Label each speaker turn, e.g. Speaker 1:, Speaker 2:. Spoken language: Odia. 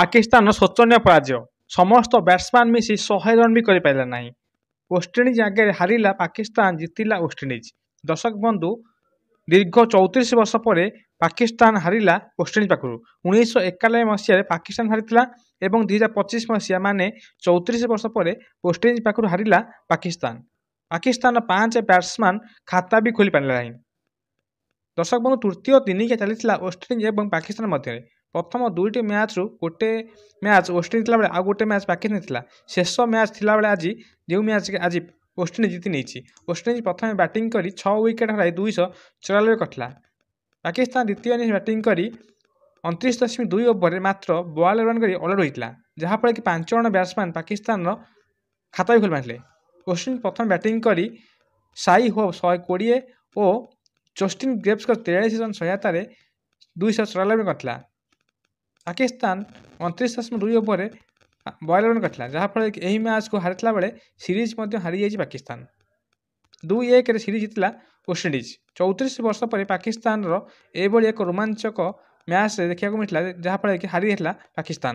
Speaker 1: ପାକିସ୍ତାନର ଶୋଚନୀୟ ପରାଜୟ। ସମସ୍ତ ବ୍ୟାଟ୍ସମ୍ୟାନ୍ ମିଶି 100 ରନ୍ ବି କରିପାରିଲା ନାହିଁ। ୱେଷ୍ଟଇଣ୍ଡିଜ ଆଗରେ ହାରିଲା ପାକିସ୍ତାନ, ଜିତିଲା ୱେଷ୍ଟଇଣ୍ଡିଜ। ଦର୍ଶକ ବନ୍ଧୁ, ଦୀର୍ଘ 34 ବର୍ଷ ପରେ ପାକିସ୍ତାନ ହାରିଲା ୱେଷ୍ଟଇଣ୍ଡିଜ ପାଖରୁ। 1991 ମସିହାରେ ପାକିସ୍ତାନ ହାରିଥିଲା ଏବଂ 2025 ମସିହା ମାନେ 34 ବର୍ଷ ପରେ ୱେଷ୍ଟଇଣ୍ଡିଜ ପାଖରୁ ହାରିଲା ପାକିସ୍ତାନ। ପାକିସ୍ତାନର 5 ବ୍ୟାଟ୍ସମ୍ୟାନ୍ ଖାତା ବି ଖୋଲି ପାରିଲା ନାହିଁ। ଦର୍ଶକ ବନ୍ଧୁ, ତୃତୀୟ ଦିନିକିଆ ଚାଲିଥିଲା ୱେଷ୍ଟଇଣ୍ଡିଜ ଏବଂ ପାକିସ୍ତାନ ମଧ୍ୟରେ। ପ୍ରଥମ ଦୁଇଟି ମ୍ୟାଚ୍ରୁ ଗୋଟେ ମ୍ୟାଚ୍ ୱେଷ୍ଟଇଣ୍ଡିଜ ଥିଲାବେଳେ ଆଉ ଗୋଟେ ମ୍ୟାଚ୍ ପାକିସ୍ତାନ ଥିଲା। ଶେଷ ମ୍ୟାଚ୍ ଥିଲାବେଳେ ଆଜି ଯେଉଁ ମ୍ୟାଚ୍ ଆଜି ୱେଷ୍ଟଇଣ୍ଡିଜ ଜିତି ନେଇଛି। ୱେଷ୍ଟଇଣ୍ଡିଜ ପ୍ରଥମେ ବ୍ୟାଟିଂ କରି 6 ୱିକେଟ୍ ହରାଇ 294 କରିଥିଲା। ପାକିସ୍ତାନ ଦ୍ୱିତୀୟ ଇନିଂସ ବ୍ୟାଟିଂ କରି 29.2 ଓଭରରେ ମାତ୍ର 42 ରନ୍ କରି ଅଲ୍ ଆଉଟ୍ ହୋଇଥିଲା, ଯାହାଫଳରେ କି 5 ଜଣ ବ୍ୟାଟ୍ସମ୍ୟାନ୍ ପାକିସ୍ତାନର ଖାତା ବି ଖୋଲି ପାରିଥିଲେ। ୱେଷ୍ଟଇଣ୍ଡିଜ ପ୍ରଥମେ ବ୍ୟାଟିଂ କରି ସାଇ ହୋପ୍ 120 ଓ ଜଷ୍ଟିନ୍ ଗ୍ରେଭ୍ସଙ୍କ 43 ରନ୍ ସହାୟତାରେ 294 ରନ୍ କରିଥିଲା। ପାକିସ୍ତାନ 29.2 ଓଭରରେ 42 ରନ୍ କରିଥିଲା, ଯାହାଫଳରେ କି ଏହି ମ୍ୟାଚ୍କୁ ହାରିଥିଲା ବେଳେ ସିରିଜ୍ ମଧ୍ୟ ହାରିଯାଇଛି ପାକିସ୍ତାନ। 2-1ରେ ସିରିଜ୍ ଜିତିଲା ୱେଷ୍ଟଇଣ୍ଡିଜ। 34 ବର୍ଷ ପରେ ପାକିସ୍ତାନର ଏଭଳି ଏକ ରୋମାଞ୍ଚକ ମ୍ୟାଚ୍ରେ ଦେଖିବାକୁ ମିଳିଥିଲା, ଯାହାଫଳରେ କି ହାରି ଯାଇଥିଲା ପାକିସ୍ତାନ।